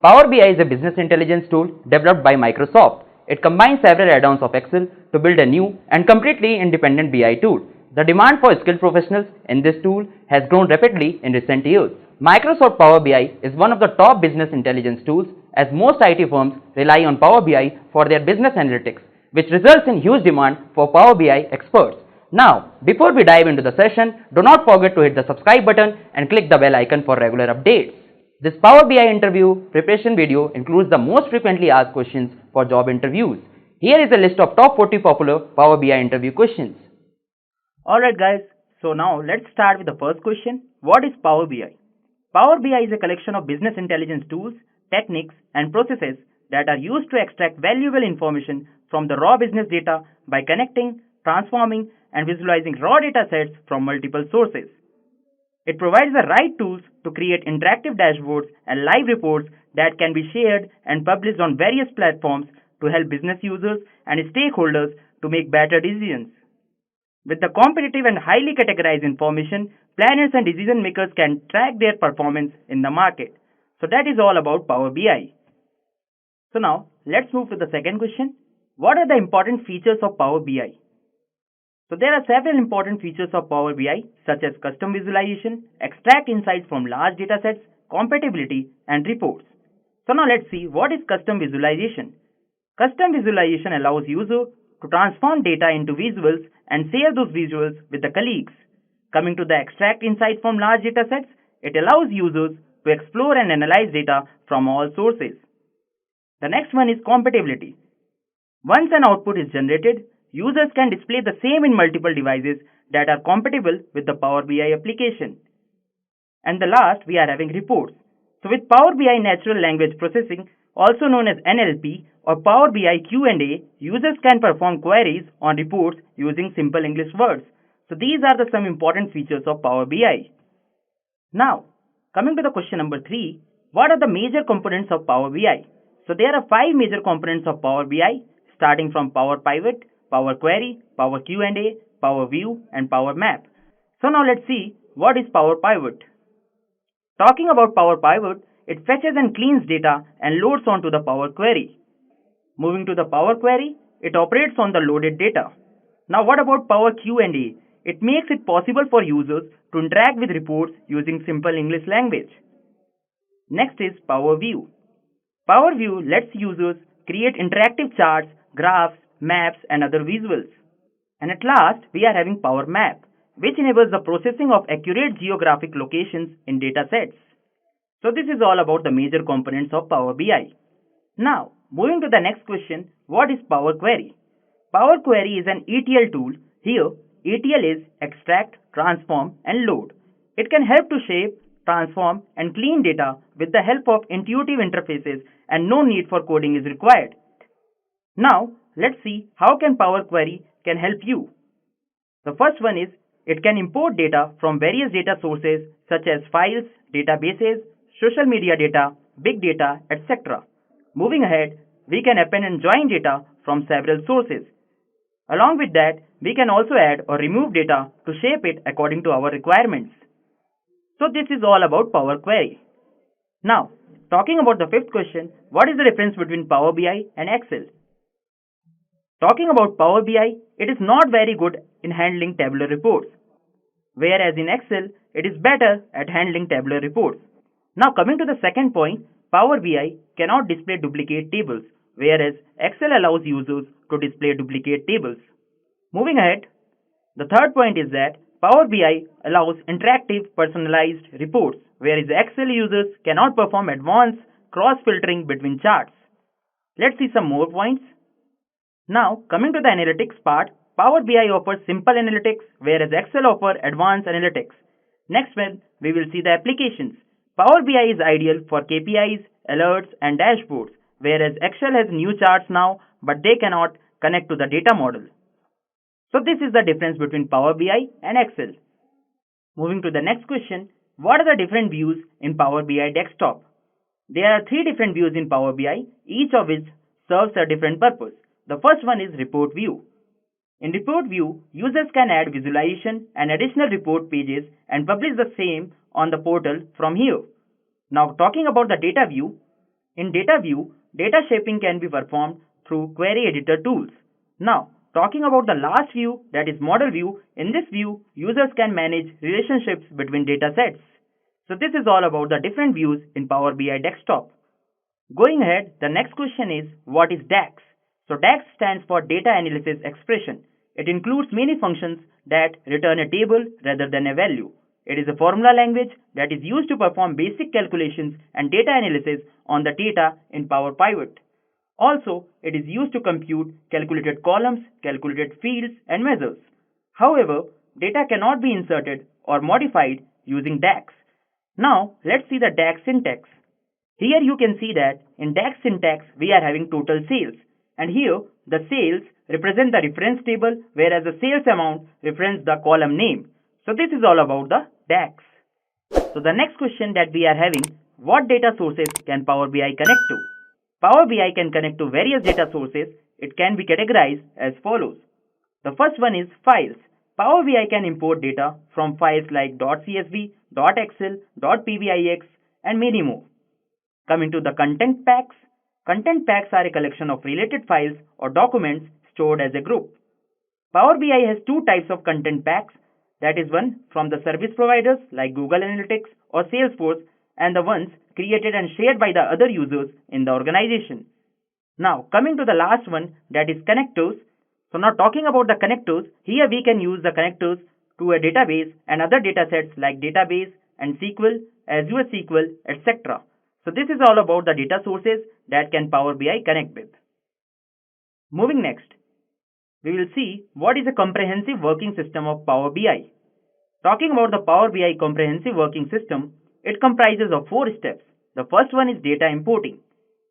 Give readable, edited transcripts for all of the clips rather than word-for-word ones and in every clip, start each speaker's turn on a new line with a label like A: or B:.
A: Power BI is a business intelligence tool developed by Microsoft. It combines several add-ons of Excel to build a new and completely independent BI tool. The demand for skilled professionals in this tool has grown rapidly in recent years. Microsoft Power BI is one of the top business intelligence tools, as most IT firms rely on Power BI for their business analytics, which results in huge demand for Power BI experts. Now, before we dive into the session, do not forget to hit the subscribe button and click the bell icon for regular updates. This Power BI interview preparation video includes the most frequently asked questions for job interviews. Here is a list of top 40 popular Power BI interview questions.
B: Alright guys, so now let's start with the first question. What is Power BI? Power BI is a collection of business intelligence tools, techniques and processes that are used to extract valuable information from the raw business data by connecting, transforming and visualizing raw data sets from multiple sources. It provides the right tools to create interactive dashboards and live reports that can be shared and published on various platforms to help business users and stakeholders to make better decisions. With the competitive and highly categorized information, planners and decision makers can track their performance in the market. So that is all about Power BI. So now let's move to the second question. What are the important features of Power BI? So there are several important features of Power BI such as custom visualization, extract insights from large datasets, compatibility and reports. So now let's see what is custom visualization. Custom visualization allows users to transform data into visuals and share those visuals with the colleagues. Coming to the extract insights from large datasets, it allows users to explore and analyze data from all sources. The next one is compatibility. Once an output is generated, users can display the same in multiple devices that are compatible with the Power BI application. And the last, we are having reports. So with Power BI Natural Language Processing, also known as NLP or Power BI Q&A, users can perform queries on reports using simple English words. So these are the some important features of Power BI. Now, coming to the question number 3, what are the major components of Power BI? So there are 5 major components of Power BI, starting from Power Pivot, Power Query, Power Q&A, Power View and Power Map. So now let's see what is Power Pivot. Talking about Power Pivot, it fetches and cleans data and loads onto the Power Query. Moving to the Power Query, it operates on the loaded data. Now what about Power Q&A? It makes it possible for users to interact with reports using simple English language. Next is Power View. Power View lets users create interactive charts, graphs, maps and other visuals. And at last, we are having Power Map, which enables the processing of accurate geographic locations in data sets. So this is all about the major components of Power BI. Now, moving to the next question, what is Power Query? Power Query is an ETL tool. Here, ETL is extract, transform and load. It can help to shape, transform and clean data with the help of intuitive interfaces and no need for coding is required. Now, let's see how can Power Query can help you. The first one is it can import data from various data sources such as files, databases, social media data, big data, etc. Moving ahead, we can append and join data from several sources. Along with that, we can also add or remove data to shape it according to our requirements. So this is all about Power Query. Now, talking about the fifth question, what is the difference between Power BI and Excel? Talking about Power BI, it is not very good in handling tabular reports, whereas in Excel, it is better at handling tabular reports. Now coming to the second point, Power BI cannot display duplicate tables, whereas Excel allows users to display duplicate tables. Moving ahead, the third point is that Power BI allows interactive personalized reports, whereas Excel users cannot perform advanced cross-filtering between charts. Let's see some more points. Now, coming to the analytics part, Power BI offers simple analytics, whereas Excel offers advanced analytics. Next one, we will see the applications. Power BI is ideal for KPIs, alerts, and dashboards, whereas Excel has new charts now, but they cannot connect to the data model. So this is the difference between Power BI and Excel. Moving to the next question, what are the different views in Power BI desktop? There are 3 different views in Power BI, each of which serves a different purpose. The first one is Report View. In Report View, users can add visualization and additional report pages and publish the same on the portal from here. Now talking about the Data View, In data view, data shaping can be performed through query editor tools. Now, talking about the last view, that is model view, in this view, users can manage relationships between data sets. So this is all about the different views in Power BI desktop. Going ahead, the next question is, what is DAX? So DAX stands for Data Analysis Expression. It includes many functions that return a table rather than a value. It is a formula language that is used to perform basic calculations and data analysis on the data in Power Pivot. Also, it is used to compute calculated columns, calculated fields, and measures. However, data cannot be inserted or modified using DAX. Now, let's see the DAX syntax. Here you can see that in DAX syntax we are having total sales, and here the sales represent the reference table, whereas the sales amount represents the column name. So this is all about the DAX. So the next question that we are having, what data sources can Power BI connect to? Power BI can connect to various data sources. It can be categorized as follows. The first one is files. Power BI can import data from files like .csv, .excel, .pbix, and many more. Coming to the content packs. Content packs are a collection of related files or documents stored as a group. Power BI has two types of content packs, that is one from the service providers like Google Analytics or Salesforce, and the ones created and shared by the other users in the organization. Now coming to the last one, that is connectors. So now talking about the connectors, here we can use the connectors to a database and other data sets like database and SQL, Azure SQL, etc. So this is all about the data sources that can Power BI connect with. Moving next, we will see what is a comprehensive working system of Power BI. Talking about the Power BI comprehensive working system, it comprises of 4 steps. The first one is data importing.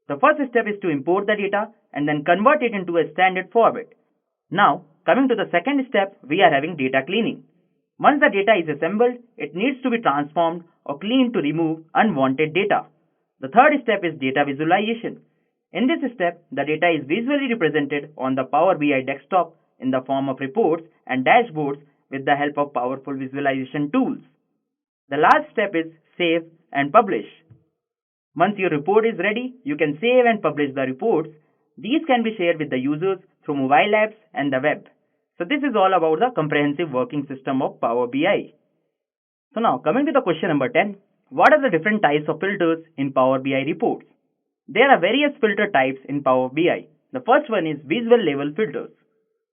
B: The first step is to import the data and then convert it into a standard format. Now, coming to the second step, we are having data cleaning. Once the data is assembled, it needs to be transformed or cleaned to remove unwanted data. The third step is data visualization. In this step, the data is visually represented on the Power BI desktop in the form of reports and dashboards with the help of powerful visualization tools. The last step is save and publish. Once your report is ready, you can save and publish the reports. These can be shared with the users through mobile apps and the web. So this is all about the comprehensive working system of Power BI. So now coming to the question number 10. What are the different types of filters in Power BI reports? There are various filter types in Power BI. The first one is visual level filters.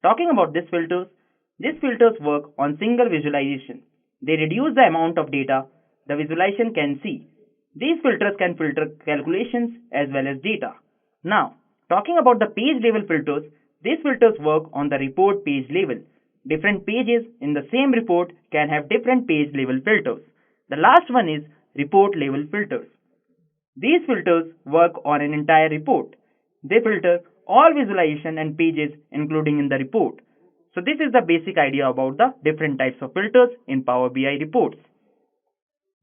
B: Talking about these filters work on single visualization. They reduce the amount of data the visualization can see. These filters can filter calculations as well as data. Now, talking about the page level filters, these filters work on the report page level. Different pages in the same report can have different page level filters. The last one is report level filters. These filters work on an entire report. They filter all visualization and pages including in the report. So this is the basic idea about the different types of filters in Power BI reports.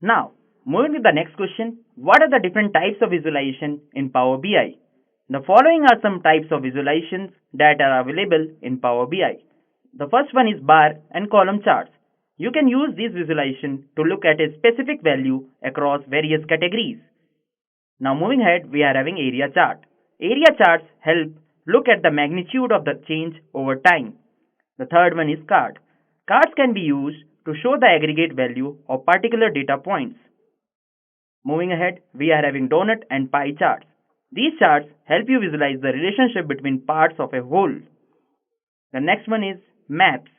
B: Now, moving to the next question, what are the different types of visualization in Power BI? The following are some types of visualizations that are available in Power BI. The first one is bar and column charts. You can use this visualization to look at a specific value across various categories. Now moving ahead, we are having area chart. Area charts help look at the magnitude of the change over time. The third one is card. Cards can be used to show the aggregate value of particular data points. Moving ahead, we are having donut and pie charts. These charts help you visualize the relationship between parts of a whole. The next one is maps.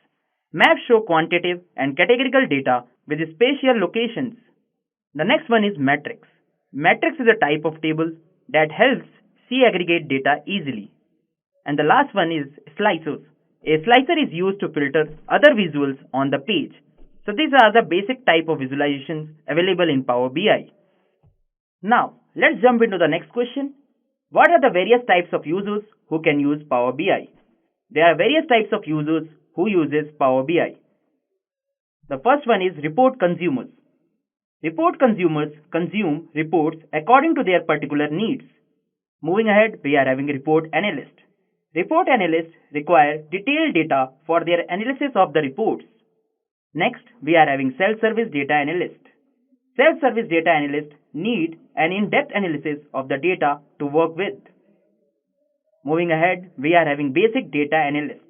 B: Maps show quantitative and categorical data with spatial locations. The next one is matrix. Matrix is a type of table that helps see aggregate data easily. And the last one is slicers. A slicer is used to filter other visuals on the page. So these are the basic type of visualizations available in Power BI. Now, let's jump into the next question. What are the various types of users who can use Power BI? There are various types of users who uses Power BI. The first one is report consumers. Report consumers consume reports according to their particular needs. Moving ahead, we are having report analyst. Report analysts require detailed data for their analysis of the reports. Next, we are having self-service data analyst. Self-service data analysts need an in-depth analysis of the data to work with. Moving ahead, we are having basic data analysts.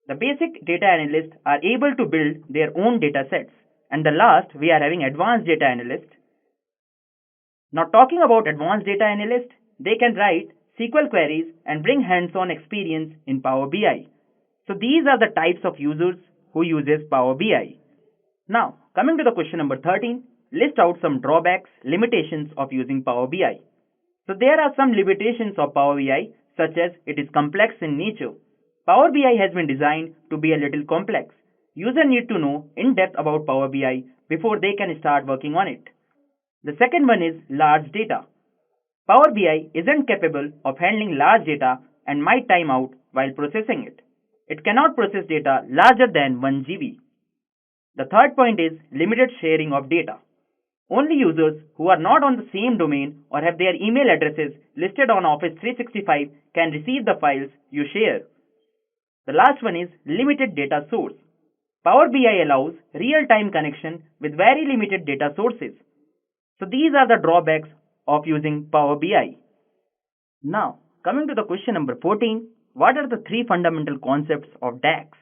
B: The basic data analysts are able to build their own data sets. And the last, we are having advanced data analysts. Now talking about advanced data analysts, they can write SQL queries and bring hands-on experience in Power BI. So these are the types of users who uses Power BI. Now, coming to the question number 13, list out some drawbacks, limitations of using Power BI. So there are some limitations of Power BI, such as it is complex in nature. Power BI has been designed to be a little complex. Users need to know in depth about Power BI before they can start working on it. The second one is large data. Power BI isn't capable of handling large data and might time out while processing it. It cannot process data larger than 1 GB. The third point is limited sharing of data. Only users who are not on the same domain or have their email addresses listed on Office 365 can receive the files you share. The last one is limited data source. Power BI allows real-time connection with very limited data sources. So these are the drawbacks of using Power BI. Now, coming to the question number 14, what are the three fundamental concepts of DAX?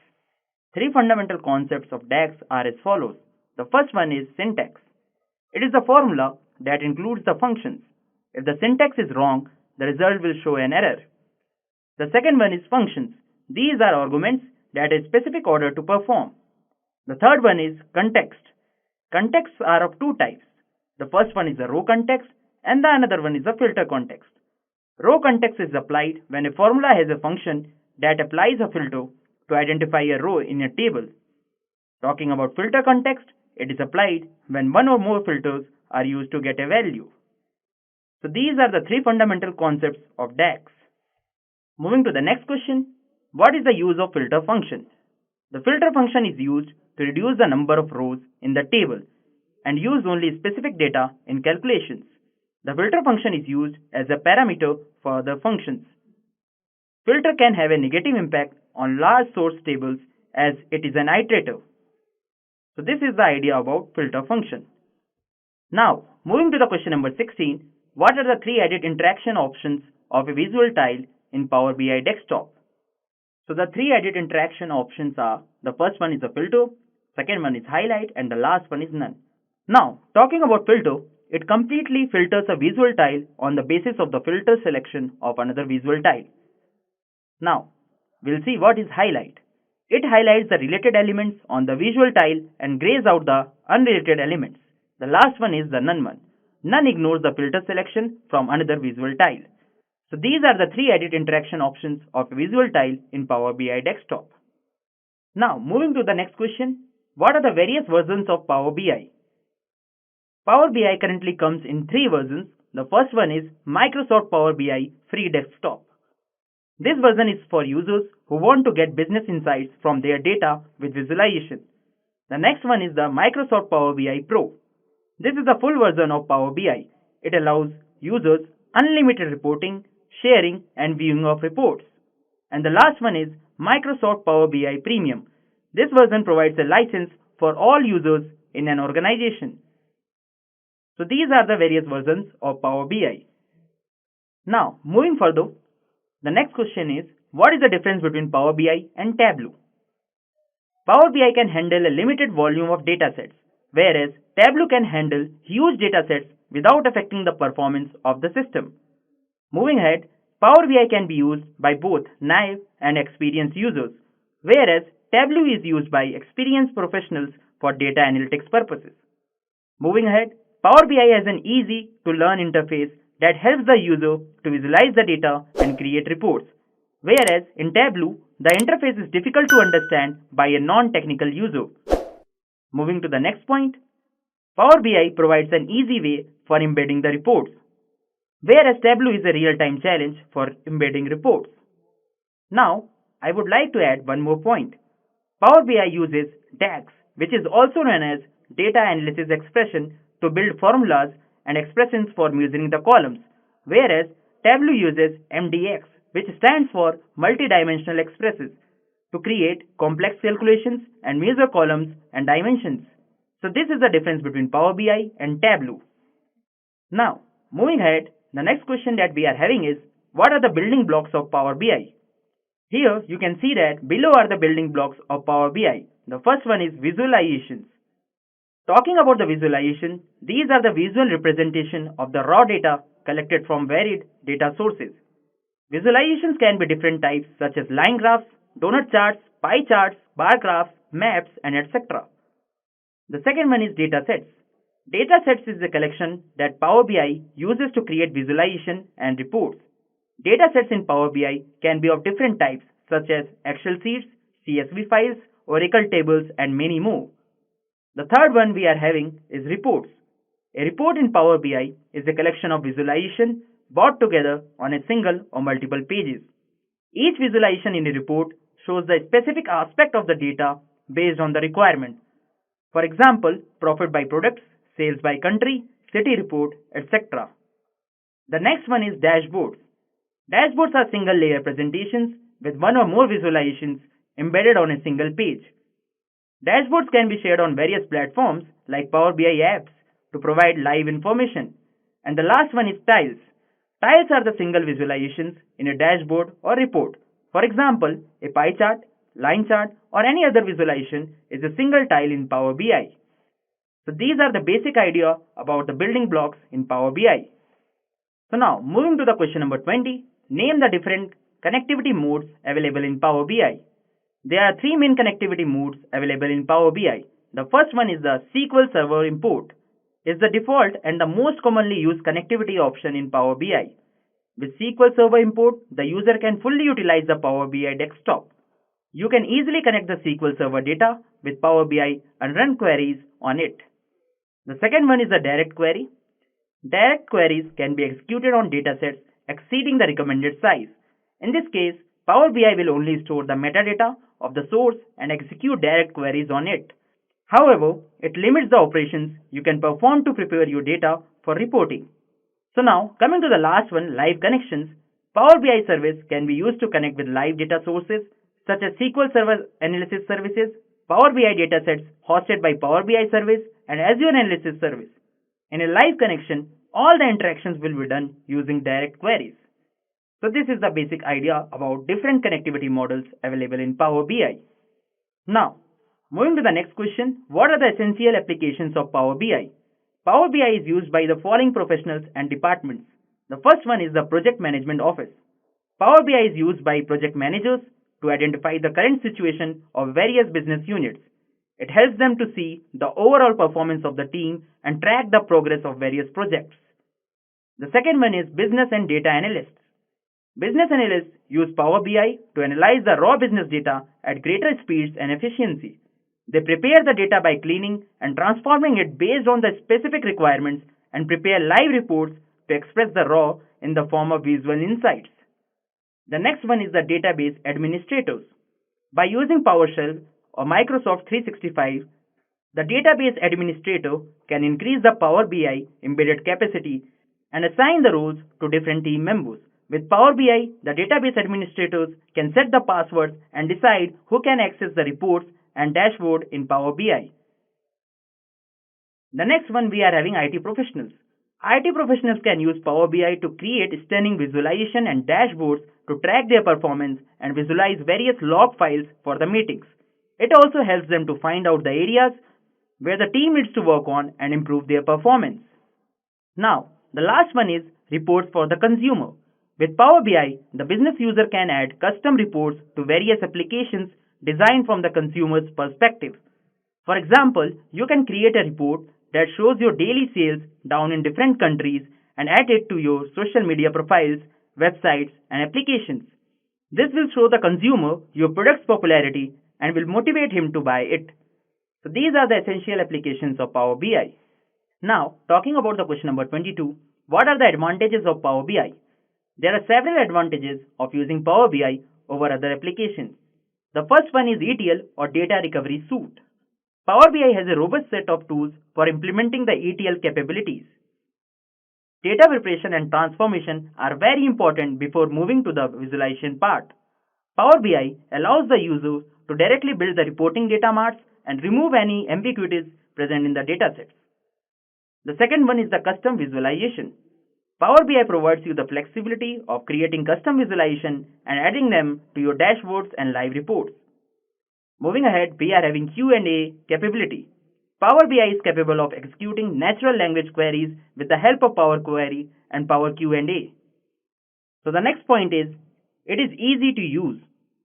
B: Three fundamental concepts of DAX are as follows. The first one is syntax. It is the formula that includes the functions. If the syntax is wrong, the result will show an error. The second one is functions. These are arguments that a specific order to perform. The third one is context. Contexts are of two types. The first one is a row context and the another one is a filter context. Row context is applied when a formula has a function that applies a filter to identify a row in a table. Talking about filter context, it is applied when one or more filters are used to get a value. So these are the three fundamental concepts of DAX. Moving to the next question, what is the use of filter function? The filter function is used to reduce the number of rows in the table and use only specific data in calculations. The filter function is used as a parameter for other functions. Filter can have a negative impact on large source tables as it is an iterator. So this is the idea about filter function. Now, moving to the question number 16, what are the three edit interaction options of a visual tile in Power BI desktop? So the three edit interaction options are, the first one is a filter, second one is highlight, and the last one is none. Now, talking about filter, it completely filters a visual tile on the basis of the filter selection of another visual tile. Now, we'll see what is highlight. It highlights the related elements on the visual tile and grays out the unrelated elements. The last one is the none one. None ignores the filter selection from another visual tile. So these are the three edit interaction options of a visual tile in Power BI desktop. Now, moving to the next question, what are the various versions of Power BI? Power BI currently comes in three versions. The first one is Microsoft Power BI Free Desktop. This version is for users who want to get business insights from their data with visualization. The next one is the Microsoft Power BI Pro. This is the full version of Power BI. It allows users unlimited reporting, sharing, and viewing of reports. And the last one is Microsoft Power BI Premium. This version provides a license for all users in an organization. So these are the various versions of Power BI. Now, moving further, the next question is, what is the difference between Power BI and Tableau? Power BI can handle a limited volume of datasets, whereas Tableau can handle huge datasets without affecting the performance of the system. Moving ahead, Power BI can be used by both naive and experienced users, whereas Tableau is used by experienced professionals for data analytics purposes. Moving ahead, Power BI has an easy-to-learn interface that helps the user to visualize the data and create reports, whereas in Tableau, the interface is difficult to understand by a non-technical user. Moving to the next point, Power BI provides an easy way for embedding the reports, whereas Tableau is a real-time challenge for embedding reports. Now, I would like to add one more point. Power BI uses DAX, which is also known as Data Analysis Expression, to build formulas and expressions for measuring the columns, whereas Tableau uses MDX, which stands for Multidimensional Expressions, to create complex calculations and measure columns and dimensions. So this is the difference between Power BI and Tableau. Now, moving ahead, the next question that we are having is, what are the building blocks of Power BI? Here you can see that below are the building blocks of Power BI. The first one is visualizations. Talking about the visualization, these are the visual representation of the raw data collected from varied data sources. Visualizations can be different types such as line graphs, donut charts, pie charts, bar graphs, maps, and etc. The second one is data sets. Data sets is the collection that Power BI uses to create visualization and reports. Data sets in Power BI can be of different types such as Excel sheets, CSV files, Oracle tables, and many more. The third one we are having is reports. A report in Power BI is a collection of visualization brought together on a single or multiple pages. Each visualization in a report shows the specific aspect of the data based on the requirement. For example, profit by products, sales by country, city report, etc. The next one is dashboards. Dashboards are single layer presentations with one or more visualizations embedded on a single page. Dashboards can be shared on various platforms like Power BI apps to provide live information. And the last one is tiles. Tiles are the single visualizations in a dashboard or report. For example, a pie chart, line chart, or any other visualization is a single tile in Power BI. So these are the basic idea about the building blocks in Power BI. So now moving to the question number 20, name the different connectivity modes available in Power BI. There are three main connectivity modes available in Power BI. The first one is the SQL Server Import. It's the default and the most commonly used connectivity option in Power BI. With SQL Server Import, the user can fully utilize the Power BI desktop. You can easily connect the SQL Server data with Power BI and run queries on it. The second one is the direct query. Direct queries can be executed on datasets exceeding the recommended size. In this case, Power BI will only store the metadata of the source and execute direct queries on it. However, it limits the operations you can perform to prepare your data for reporting. So now, coming to the last one, live connections. Power BI service can be used to connect with live data sources such as SQL Server Analysis Services, Power BI datasets hosted by Power BI Service, and Azure Analysis Service. In a live connection, all the interactions will be done using direct queries. So this is the basic idea about different connectivity models available in Power BI. Now, moving to the next question, what are the essential applications of Power BI? Power BI is used by the following professionals and departments. The first one is the Project Management Office. Power BI is used by project managers to identify the current situation of various business units. It helps them to see the overall performance of the team and track the progress of various projects. The second one is Business and Data Analysts. Business analysts use Power BI to analyze the raw business data at greater speeds and efficiency. They prepare the data by cleaning and transforming it based on the specific requirements and prepare live reports to express the raw in the form of visual insights. The next one is the database administrators. By using PowerShell or Microsoft 365, the database administrator can increase the Power BI embedded capacity and assign the roles to different team members. With Power BI, the database administrators can set the passwords and decide who can access the reports and dashboard in Power BI. The next one we are having IT professionals. IT professionals can use Power BI to create stunning visualization and dashboards to track their performance and visualize various log files for the meetings. It also helps them to find out the areas where the team needs to work on and improve their performance. Now, the last one is reports for the consumer. With Power BI, the business user can add custom reports to various applications designed from the consumer's perspective. For example, you can create a report that shows your daily sales down in different countries and add it to your social media profiles, websites, and applications. This will show the consumer your product's popularity and will motivate him to buy it. So these are the essential applications of Power BI. Now, talking about the question number 22, what are the advantages of Power BI? There are several advantages of using Power BI over other applications. The first one is ETL or Data Recovery Suite. Power BI has a robust set of tools for implementing the ETL capabilities. Data preparation and transformation are very important before moving to the visualization part. Power BI allows the user to directly build the reporting data marts and remove any ambiguities present in the datasets. The second one is the custom visualization. Power BI provides you the flexibility of creating custom visualization and adding them to your dashboards and live reports. Moving ahead, we are having Q&A capability. Power BI is capable of executing natural language queries with the help of Power Query and Power Q&A. So the next point is, it is easy to use.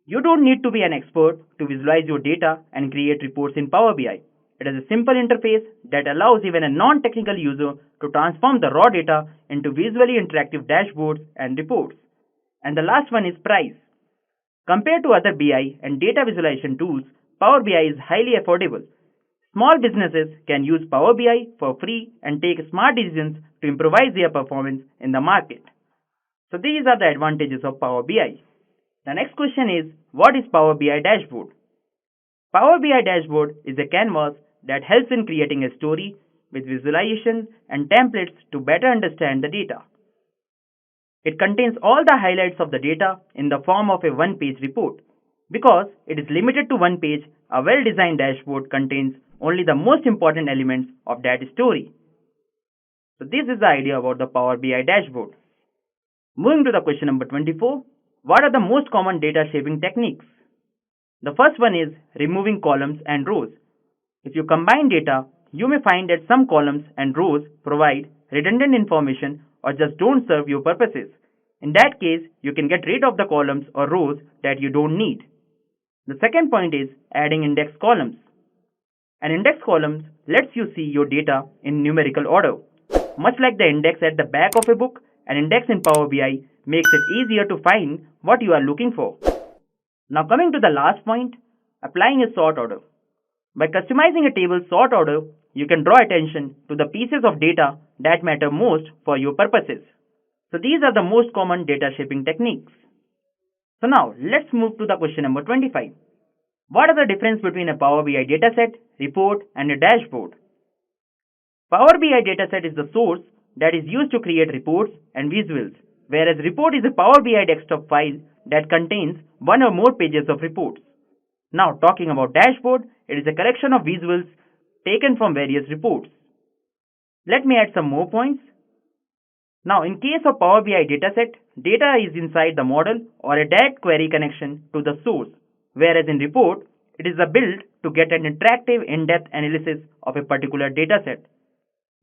B: You don't need to be an expert to visualize your data and create reports in Power BI. It is a simple interface that allows even a non-technical user to transform the raw data into visually interactive dashboards and reports. And the last one is price. Compared to other BI and data visualization tools, Power BI is highly affordable. Small businesses can use Power BI for free and take smart decisions to improvise their performance in the market. So these are the advantages of Power BI. The next question is, what is Power BI dashboard? Power BI dashboard is a canvas that helps in creating a story with visualization and templates to better understand the data. It contains all the highlights of the data in the form of a one-page report. Because it is limited to one page, a well-designed dashboard contains only the most important elements of that story. So this is the idea about the Power BI dashboard. Moving to the question number 24, what are the most common data shaping techniques? The first one is removing columns and rows. If you combine data, you may find that some columns and rows provide redundant information or just don't serve your purposes. In that case, you can get rid of the columns or rows that you don't need. The second point is adding index columns. An index column lets you see your data in numerical order. Much like the index at the back of a book, an index in Power BI makes it easier to find what you are looking for. Now coming to the last point, applying a sort order. By customizing a table sort order, you can draw attention to the pieces of data that matter most for your purposes. So these are the most common data shaping techniques. So now let's move to the question number 25. What are the difference between a Power BI dataset, report and a dashboard? Power BI dataset is the source that is used to create reports and visuals, whereas report is a Power BI desktop file that contains one or more pages of reports. Now talking about dashboard, it is a collection of visuals taken from various reports. Let me add some more points. Now in case of Power BI dataset, data is inside the model or a direct query connection to the source, whereas in report, it is a build to get an interactive in-depth analysis of a particular dataset.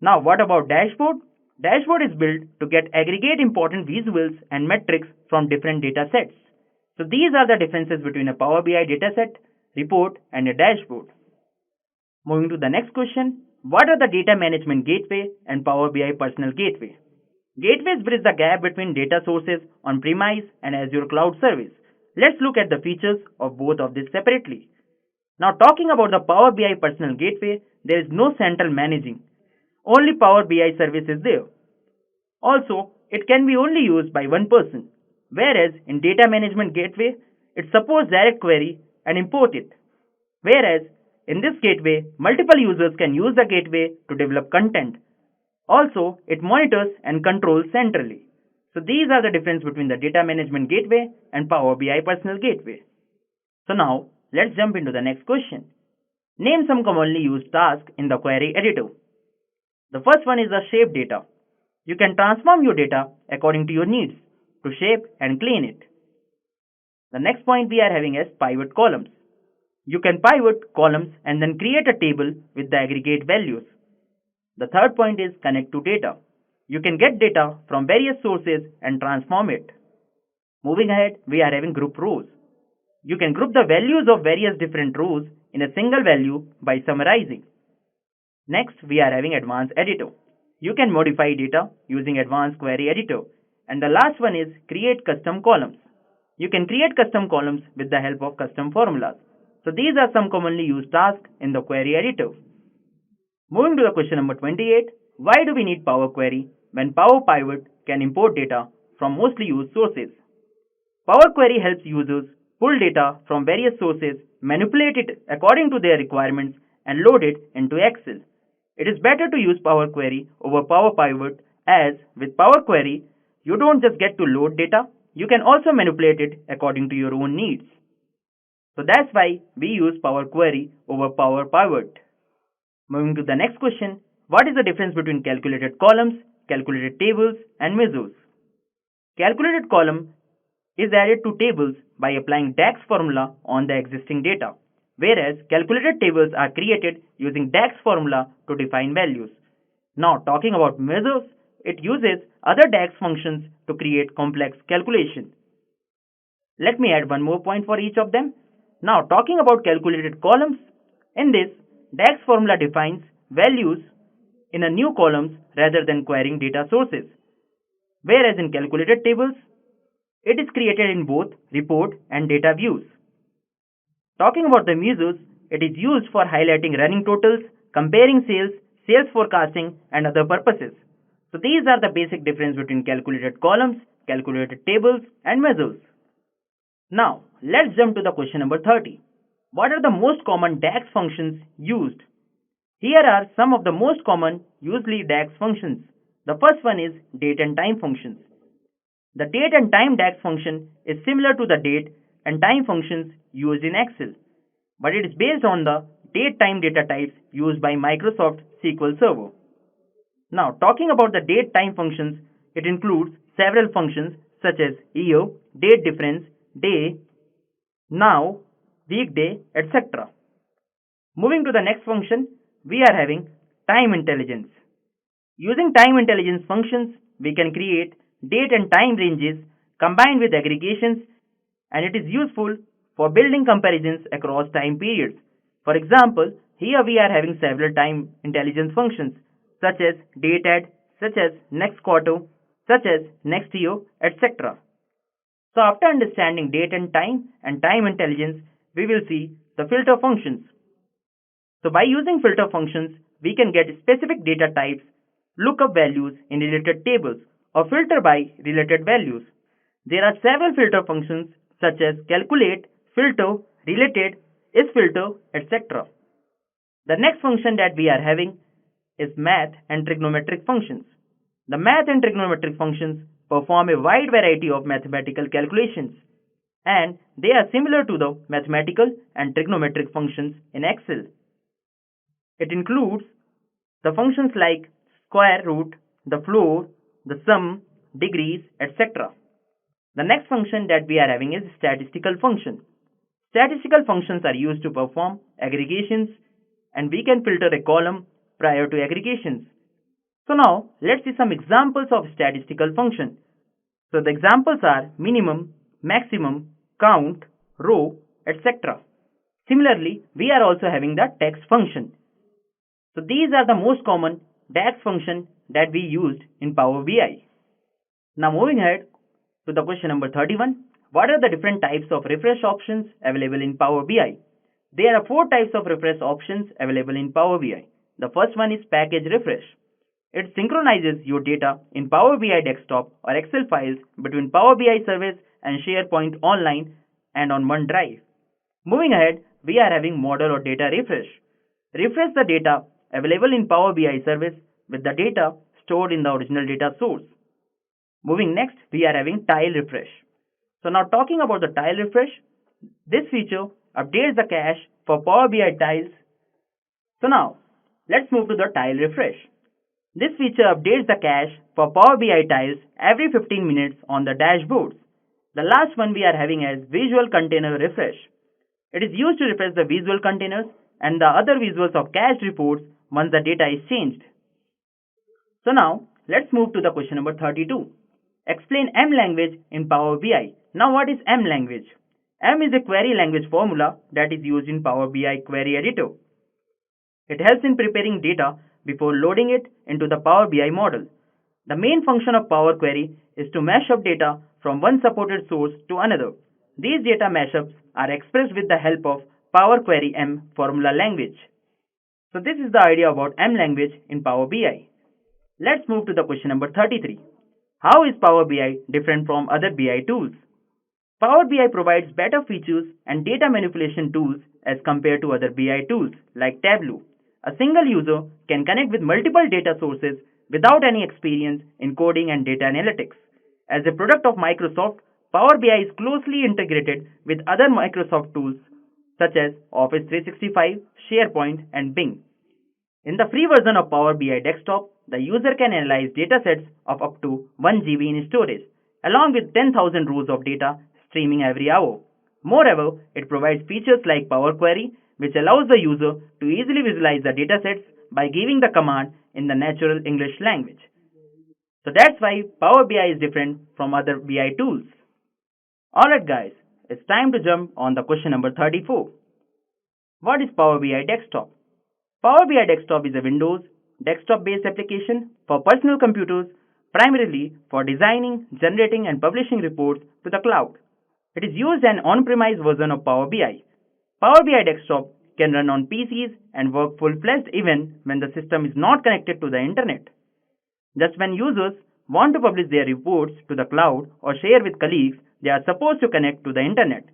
B: Now what about dashboard? Dashboard is built to get aggregate important visuals and metrics from different datasets. So these are the differences between a Power BI dataset, report and a dashboard. Moving to the next question, what are the data management gateway and Power BI personal gateway? Gateways bridge the gap between data sources on-premise and Azure cloud service. Let's look at the features of both of these separately. Now talking about the Power BI personal gateway, there is no central managing. Only Power BI service is there. Also, it can be only used by one person, whereas in data management gateway, it supports direct query and import it. Whereas in this gateway, multiple users can use the gateway to develop content. Also, it monitors and controls centrally. So these are the difference between the data management gateway and Power BI personal gateway. So now, let's jump into the next question. Name some commonly used tasks in the query editor. The first one is the shape data. You can transform your data according to your needs to shape and clean it. The next point we are having is pivot columns. You can pivot columns and then create a table with the aggregate values. The third point is connect to data. You can get data from various sources and transform it. Moving ahead, we are having group rows. You can group the values of various different rows in a single value by summarizing. Next, we are having advanced editor. You can modify data using advanced query editor. And the last one is create custom columns. You can create custom columns with the help of custom formulas. So these are some commonly used tasks in the query editor. Moving to the question number 28, why do we need Power Query when Power Pivot can import data from mostly used sources? Power Query helps users pull data from various sources, manipulate it according to their requirements, and load it into Excel. It is better to use Power Query over Power Pivot, as with Power Query, you don't just get to load data, you can also manipulate it according to your own needs. So that's why we use Power Query over Power Pivot. Moving to the next question, what is the difference between calculated columns, calculated tables, and measures? Calculated column is added to tables by applying DAX formula on the existing data, whereas calculated tables are created using DAX formula to define values. Now talking about measures, it uses other DAX functions to create complex calculation. Let me add one more point for each of them. Now talking about calculated columns, in this DAX formula defines values in a new columns rather than querying data sources, whereas in calculated tables, it is created in both report and data views. Talking about the measures, it is used for highlighting running totals, comparing sales, sales forecasting, and other purposes. So these are the basic difference between calculated columns, calculated tables, and measures. Now, let's jump to the question number 30. What are the most common DAX functions used? Here are some of the most common usually DAX functions. The first one is date and time functions. The date and time DAX function is similar to the date and time functions used in Excel, but it is based on the date-time data types used by Microsoft SQL Server. Now, talking about the date-time functions, it includes several functions such as year, date difference, day, now, weekday, etc. Moving to the next function, we are having time intelligence. Using time intelligence functions, we can create date and time ranges combined with aggregations, and it is useful for building comparisons across time periods. For example, here we are having several time intelligence functions such as date add, such as next quarter, such as next year, etc. So after understanding date and time intelligence, we will see the filter functions. So by using filter functions, we can get specific data types, look up values in related tables, or filter by related values. There are several filter functions such as calculate, filter, related, isFilter, etc. The next function that we are having is math and trigonometric functions. The math and trigonometric functions perform a wide variety of mathematical calculations, and they are similar to the mathematical and trigonometric functions in Excel. It includes the functions like square root, the floor, the sum, degrees, etc. The next function that we are having is statistical function. Statistical functions are used to perform aggregations, and we can filter a column prior to aggregations. So now let's see some examples of statistical function. So the examples are minimum, maximum, count, row, etc. Similarly, we are also having the text function. So these are the most common DAX function that we used in Power BI. Now moving ahead to the question number 31. What are the different types of refresh options available in Power BI? There are 4 types of refresh options available in Power BI. The first one is package refresh. It synchronizes your data in Power BI desktop or Excel files between Power BI service and SharePoint online and on OneDrive. Moving ahead, we are having model or data refresh. Refresh the data available in Power BI service with the data stored in the original data source. Moving next, we are having tile refresh. So now talking about the tile refresh, this feature updates the cache for Power BI tiles. So now, let's move to the tile refresh. This feature updates the cache for Power BI tiles every 15 minutes on the dashboards. The last one we are having as visual container refresh. It is used to refresh the visual containers and the other visuals of cached reports once the data is changed. So now, let's move to the question number 32. Explain M language in Power BI. Now what is M language? M is a query language formula that is used in Power BI query editor. It helps in preparing data before loading it into the Power BI model. The main function of Power Query is to mash up data from one supported source to another. These data mashups are expressed with the help of Power Query M formula language. So this is the idea about M language in Power BI. Let's move to the question number 33. How is Power BI different from other BI tools? Power BI provides better features and data manipulation tools as compared to other BI tools like Tableau. A single user can connect with multiple data sources without any experience in coding and data analytics. As a product of Microsoft, Power BI is closely integrated with other Microsoft tools such as Office 365, SharePoint, and Bing. In the free version of Power BI Desktop, the user can analyze datasets of up to 1 GB in storage, along with 10,000 rows of data streaming every hour. Moreover, it provides features like Power Query, which allows the user to easily visualize the datasets by giving the command in the natural English language. So that's why Power BI is different from other BI tools. Alright guys, it's time to jump on the question number 34. What is Power BI Desktop? Power BI Desktop is a Windows desktop-based application for personal computers, primarily for designing, generating and publishing reports to the cloud. It is used an on-premise version of Power BI. Power BI Desktop can run on PCs and work full-fledged even when the system is not connected to the internet. Just when users want to publish their reports to the cloud or share with colleagues, they are supposed to connect to the internet.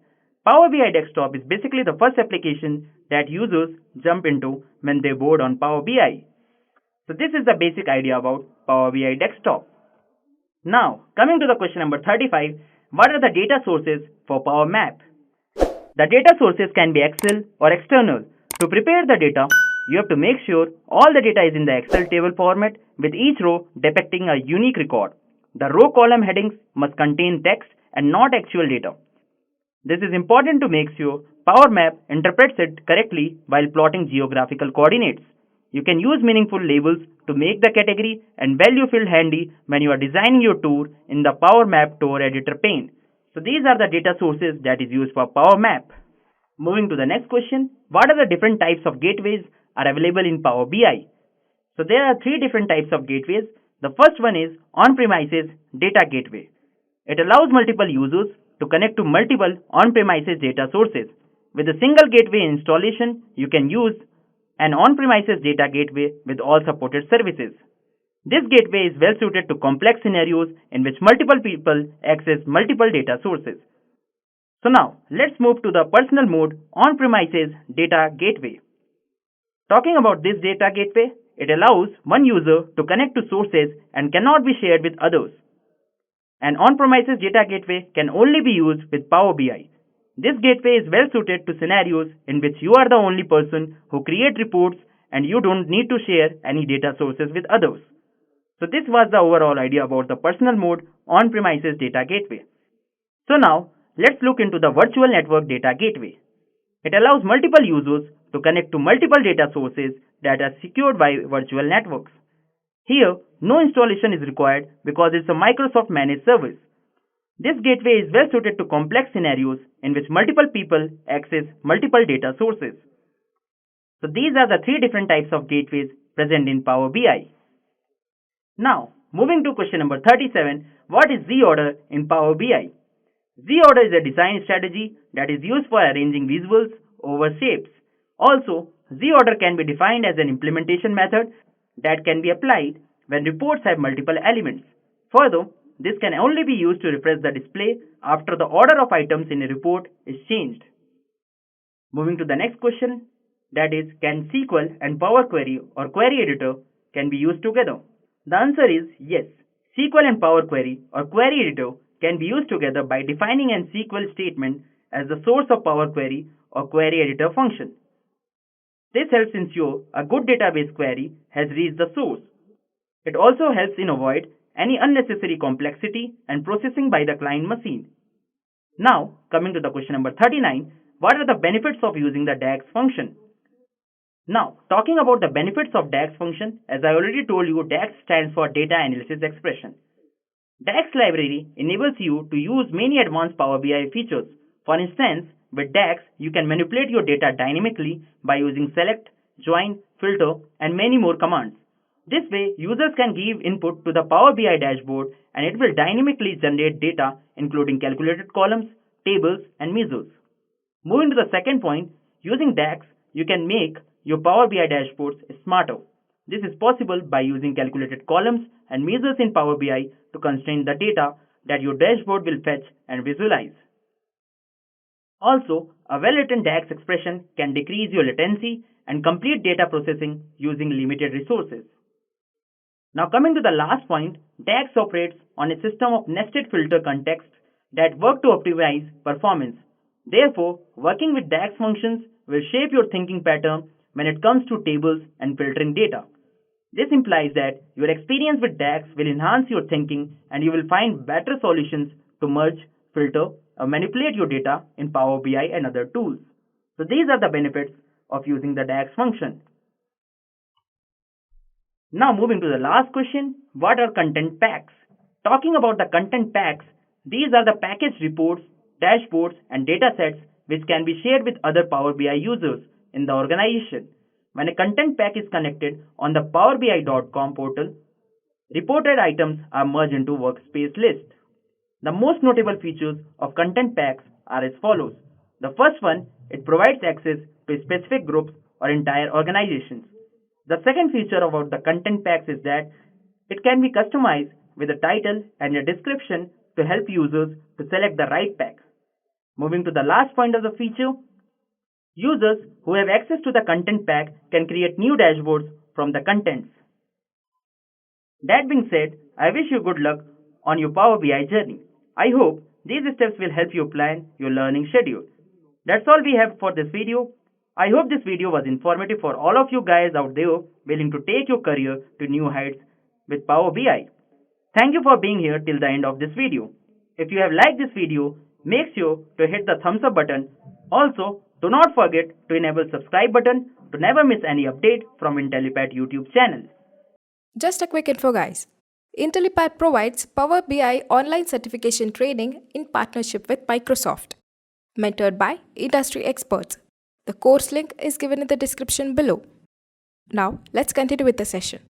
B: Power BI Desktop is basically the first application that users jump into when they board on Power BI. So this is the basic idea about Power BI Desktop. Now, coming to the question number 35, what are the data sources for Power Map? The data sources can be Excel or external. To prepare the data, you have to make sure all the data is in the Excel table format with each row depicting a unique record. The row column headings must contain text and not actual data. This is important to make sure Power Map interprets it correctly while plotting geographical coordinates. You can use meaningful labels to make the category and value field handy when you are designing your tour in the Power Map Tour Editor pane. So these are the data sources that is used for Power Map. Moving to the next question, what are the different types of gateways are available in Power BI? So there are three different types of gateways. The first one is on-premises data gateway. It allows multiple users to connect to multiple on-premises data sources. With a single gateway installation, you can use an on-premises data gateway with all supported services. This gateway is well suited to complex scenarios in which multiple people access multiple data sources. So now, let's move to the personal mode on-premises data gateway. Talking about this data gateway, it allows one user to connect to sources and cannot be shared with others. An on-premises data gateway can only be used with Power BI. This gateway is well suited to scenarios in which you are the only person who create reports and you don't need to share any data sources with others. So this was the overall idea about the personal mode on-premises data gateway. So now, let's look into the virtual network data gateway. It allows multiple users to connect to multiple data sources that are secured by virtual networks. Here, no installation is required because it's a Microsoft managed service. This gateway is well suited to complex scenarios in which multiple people access multiple data sources. So these are the three different types of gateways present in Power BI. Now, moving to question number 37, what is Z-order in Power BI? Z-order is a design strategy that is used for arranging visuals over shapes. Also, Z-order can be defined as an implementation method that can be applied when reports have multiple elements. Further, this can only be used to refresh the display after the order of items in a report is changed. Moving to the next question, that is, can SQL and Power Query or Query Editor can be used together? The answer is yes. SQL and Power Query or Query Editor can be used together by defining an SQL statement as the source of Power Query or Query Editor function. This helps ensure a good database query has reached the source. It also helps in avoid any unnecessary complexity and processing by the client machine. Now, coming to the question number 39, what are the benefits of using the DAX function? Now, talking about the benefits of DAX function, as I already told you, DAX stands for Data Analysis Expression. DAX library enables you to use many advanced Power BI features. For instance, with DAX, you can manipulate your data dynamically by using select, join, filter, and many more commands. This way, users can give input to the Power BI dashboard and it will dynamically generate data including calculated columns, tables, and measures. Moving to the second point, using DAX, you can make your Power BI dashboards smarter. This is possible by using calculated columns and measures in Power BI to constrain the data that your dashboard will fetch and visualize. Also, a well-written DAX expression can decrease your latency and complete data processing using limited resources. Now coming to the last point, DAX operates on a system of nested filter contexts that work to optimize performance. Therefore, working with DAX functions will shape your thinking pattern when it comes to tables and filtering data. This implies that your experience with DAX will enhance your thinking and you will find better solutions to merge, filter, or manipulate your data in Power BI and other tools. So these are the benefits of using the DAX function. Now moving to the last question, what are content packs? Talking about the content packs, these are the packaged reports, dashboards, and data sets which can be shared with other Power BI users in the organization. When a content pack is connected on the powerbi.com portal, reported items are merged into workspace list. The most notable features of content packs are as follows. The first one, it provides access to specific groups or entire organizations. The second feature about the content packs is that it can be customized with a title and a description to help users to select the right pack. Moving to the last point of the feature, users who have access to the content pack can create new dashboards from the contents. That being said, I wish you good luck on your Power BI journey. I hope these steps will help you plan your learning schedule. That's all we have for this video. I hope this video was informative for all of you guys out there willing to take your career to new heights with Power BI. Thank you for being here till the end of this video. If you have liked this video, make sure to hit the thumbs up button. Also, do not forget to enable subscribe button to never miss any update from Intellipaat YouTube channel.
C: Just a quick info, guys. Intellipaat provides Power BI online certification training in partnership with Microsoft, mentored by industry experts. The course link is given in the description below. Now, let's continue with the session.